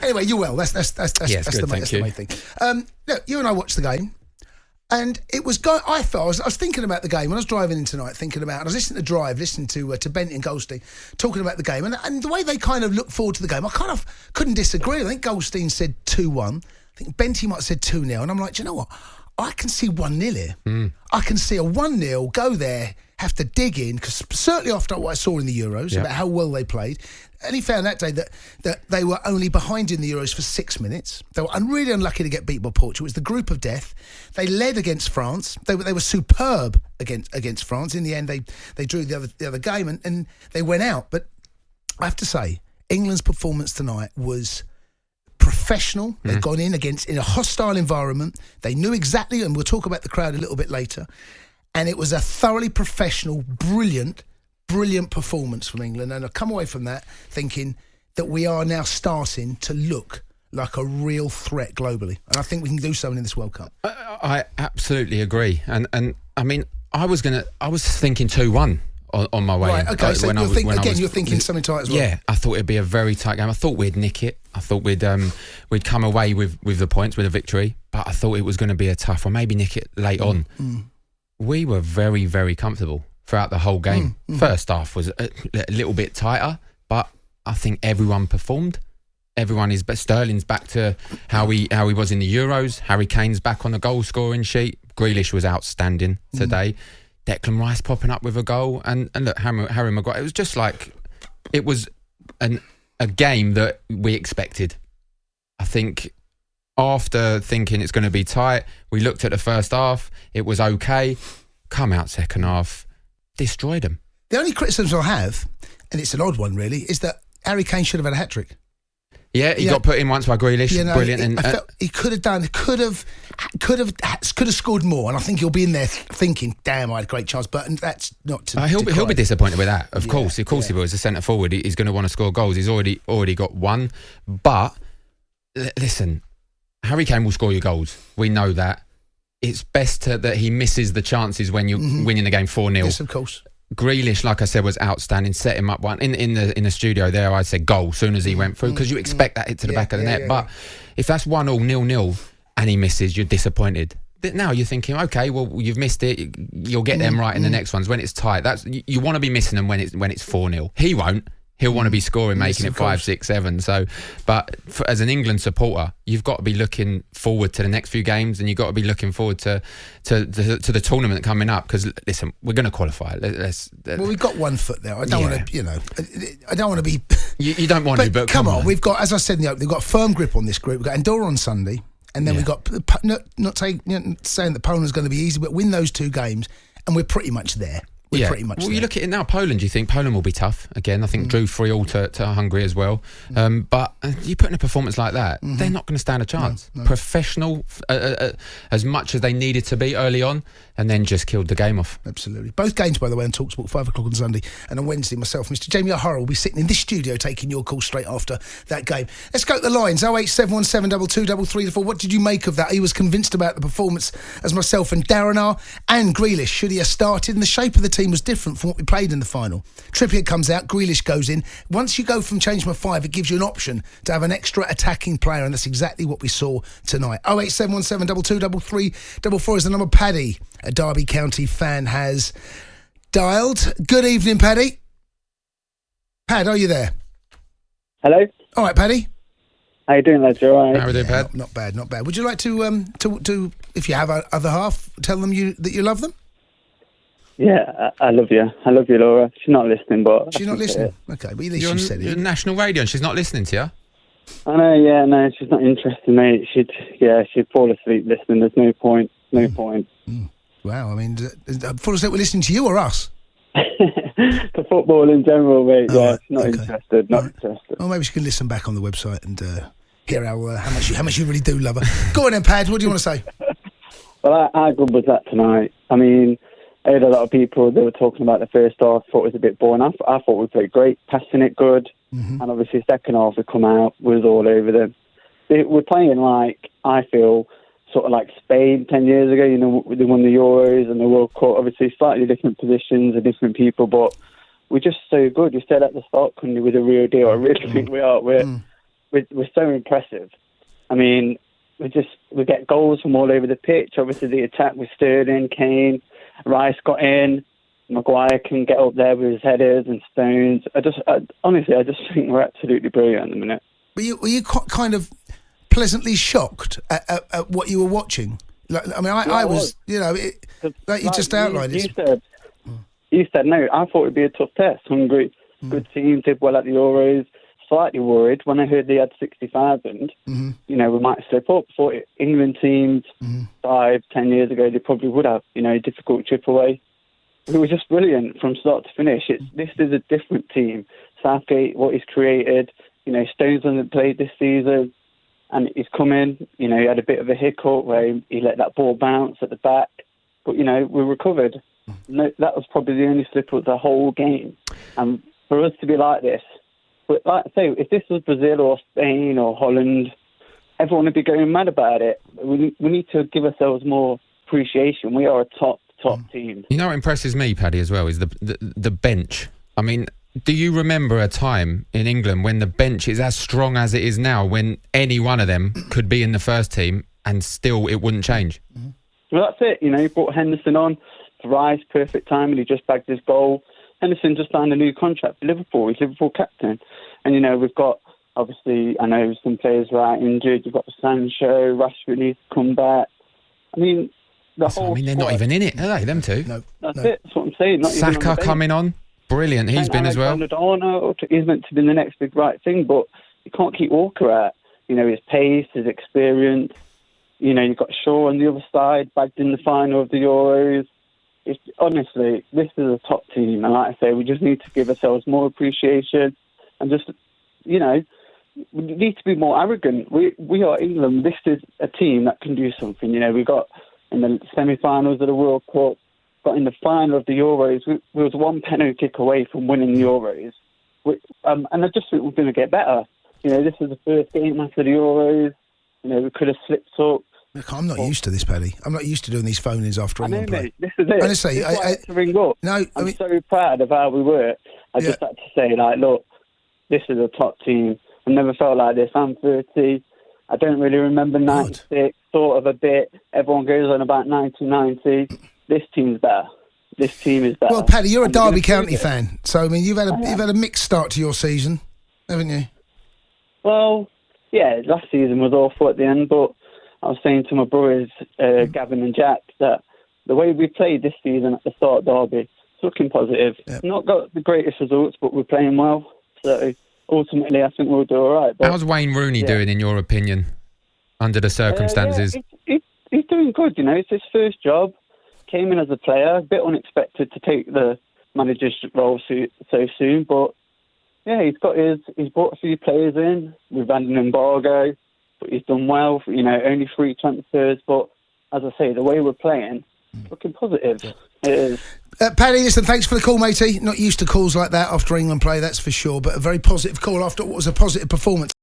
Anyway, you're well. That's the main thing. Look, you and I watched the game. And it was. I was thinking about the game when I was driving in tonight. I was listening to Bent and Goldstein talking about the game, and the way they kind of looked forward to the game. I kind of couldn't disagree. I think Goldstein said 2-1. I think Benty might have said 2-0, and I'm like, do you know what? I can see 1-0 here. I can see a 1-0 go there, have to dig in, because certainly after what I saw in the Euros about how well they played. And he found that day that they were only behind in the Euros for 6 minutes. They were really unlucky to get beat by Portugal. It was the group of death. They led against France. They were superb against France. In the end, they drew the other game and they went out. But I have to say, England's performance tonight was professional. They've gone in a hostile environment. They knew exactly, and we'll talk about the crowd a little bit later. And it was a thoroughly professional, brilliant performance from England, and I've come away from that thinking that we are now starting to look like a real threat globally, and I think we can do something in this World Cup. I absolutely agree, and I mean, I was thinking 2-1 on my way. Right, okay, so you're thinking something tight as well. Yeah, I thought it'd be a very tight game. I thought we'd nick it. I thought we'd come away with the points, with a victory, but I thought it was going to be a tough one, maybe nick it late on. We were very, very comfortable throughout the whole game. First half was a little bit tighter, but I think everyone performed. Sterling's back to how he was in the Euros. Harry Kane's back on the goal scoring sheet. Grealish was outstanding today. Declan Rice popping up with a goal, and look, Harry Maguire. It was just like it was a game that we expected. I think after thinking it's going to be tight, we looked at the first half. It was okay. Come out second half. Destroyed them. The only criticism I have, and it's an odd one really, is that Harry Kane should have had a hat-trick. Yeah, he got put in once by Grealish. Brilliant. I felt he could have scored more, and I think he'll be in there thinking, "Damn, I had a great chance." But that's not to. He'll be disappointed with that. Of course he will. As a centre forward, he's going to want to score goals. He's already got one. But listen, Harry Kane will score your goals. We know that. It's best that he misses the chances when you're winning the game 4-0. Yes, of course. Grealish, like I said, was outstanding. Set him up one in the studio there. I said goal as soon as he went through, because you expect that hit to the back of the net. But if that's 1-0, 0-0, and he misses, you're disappointed. Now you're thinking, okay, well, you've missed it. You'll get them right in the next ones when it's tight. You want to be missing them when it's 4-0. He won't. He'll want to be scoring, making it 5, 6, 7. So, but as an England supporter, you've got to be looking forward to the next few games, and you've got to be looking forward to the tournament coming up. Because listen, we're going to qualify. Well, we've got one foot there. I don't want to, I don't want to be. You don't want to, but come on. We've got, as I said in the opening, we've got a firm grip on this group. We've got Andorra on Sunday, and then we've got not saying that Poland's going to be easy, but win those 2 games, and we're pretty much there. Pretty much there. You look at it now, Poland, you think Poland will be tough again. I think drew 3-3 to Hungary as well. But you put in a performance like that, they're not going to stand a chance. No. Professional, as much as they needed to be early on, and then just killed the game off. Absolutely. Both games, by the way, on talkSPORT, 5 o'clock on Sunday, and on Wednesday, myself, Mr. Jamie O'Hara, will be sitting in this studio taking your call straight after that game. Let's go to the lines. 08717 223334. What did you make of that? He was convinced about the performance as myself and Darren are, and Grealish. Should he have started? And the shape of the team was different from what we played in the final. Trippier comes out, Grealish goes in. Once you go from change my 5, it gives you an option to have an extra attacking player, and that's exactly what we saw tonight. 08717 223334 is the number. Paddy, a Derby County fan, has dialed. Good evening, Paddy. Pad, are you there? Hello. All right, Paddy. How you doing, lads? You all right? How are they, Pad? Not bad, not bad. Would you like to if you have a other half, tell them that you love them? Yeah, I love you. I love you, Laura. She's not listening, but... She's not listening? Okay, but at least she said it. You're on national radio and she's not listening to you? I know, no, she's not interested, mate. She'd fall asleep listening. There's no point. No point. Wow, I mean, fall asleep, we're listening to you or us? For football in general, mate. She's not interested. Not interested. Well, maybe she can listen back on the website and hear how much you really do love her. Go on then, Pad. What do you want to say? Well, how good was that tonight? I mean, I heard a lot of people, they were talking about the first half, thought it was a bit boring. I thought we played great, passing it good, and obviously second half we come out, was all over them. We're playing like, I feel, sort of like Spain 10 years ago, you know, they won the Euros and the World Cup, obviously slightly different positions and different people, but we're just so good. You said at the start, couldn't you, with a real deal. I really think we are. we're so impressive. I mean, we get goals from all over the pitch. Obviously, the attack with Sterling, Kane, Rice got in. Maguire can get up there with his headers and Stones. Honestly, I just think we're absolutely brilliant at the minute. Were you kind of pleasantly shocked at what you were watching? I was. Like you just outlined it. You said no. I thought it'd be a tough test. Hungary, good team, did well at the Euros. Slightly worried when I heard they had 60,000. We might slip up. Thought England teams 5-10 years ago, they probably would have. Difficult chip away. It was just brilliant from start to finish. This is a different team. Southgate, what he's created. Stones hasn't played this season, and he's come in. He had a bit of a hiccup where he let that ball bounce at the back, but we recovered. No, that was probably the only slip of the whole game. And for us to be like this, but like I say, if this was Brazil or Spain or Holland, everyone would be going mad about it. We need to give ourselves more appreciation. We are a top team. What impresses me, Paddy, as well, is the bench. I mean, do you remember a time in England when the bench is as strong as it is now, when any one of them could be in the first team and still it wouldn't change? Well, that's it. He brought Henderson on for Rice, perfect time, and he just bagged his goal. Henderson just signed a new contract for Liverpool. He's Liverpool captain. And, we've got, obviously, I know some players are out injured. You've got Sancho, Rashford needs to come back. I mean, they're not even in it, are they, them two? No. That's it. That's what I'm saying. Not Saka coming on. Brilliant. He's been as well. He's meant to be the next big right thing, but you can't keep Walker out. His pace, his experience. You've got Shaw on the other side, bagged in the final of the Euros. Honestly, this is a top team, and like I say, we just need to give ourselves more appreciation and just, we need to be more arrogant. We are England. This is a team that can do something. We got in the semi-finals of the World Cup, got in the final of the Euros. We was one penalty kick away from winning the Euros. And I just think we're going to get better. This is the first game after the Euros. We could have slipped up. Look, I'm not used to this, Paddy. I'm not used to doing these phone-ins after England play. Mate, this is it. Honestly, I had to ring up. No, I'm so proud of how we were. I just had to say, look, this is a top team. I've never felt like this. I'm 30. I don't really remember 96, sort of a bit. Everyone goes on about 1990. This team's better. This team is better. Well, Paddy, you're a Derby County fan, so I mean, you've had a mixed start to your season, haven't you? Well, yeah, last season was awful at the end, but I was saying to my brothers, Gavin and Jack, that the way we played this season at the start of Derby, it's looking positive. Yep. Not got the greatest results, but we're playing well. So ultimately, I think we'll do all right. But how's Wayne Rooney doing, in your opinion, under the circumstances? He's doing good. It's his first job. Came in as a player, a bit unexpected to take the manager's role so soon, but yeah, he's brought a few players in. We've had an embargo, but he's done well. Only 3 transfers, but as I say, the way we're playing, looking positive. It is. Paddy, listen, thanks for the call, matey. Not used to calls like that after England play, that's for sure, but a very positive call after what was a positive performance.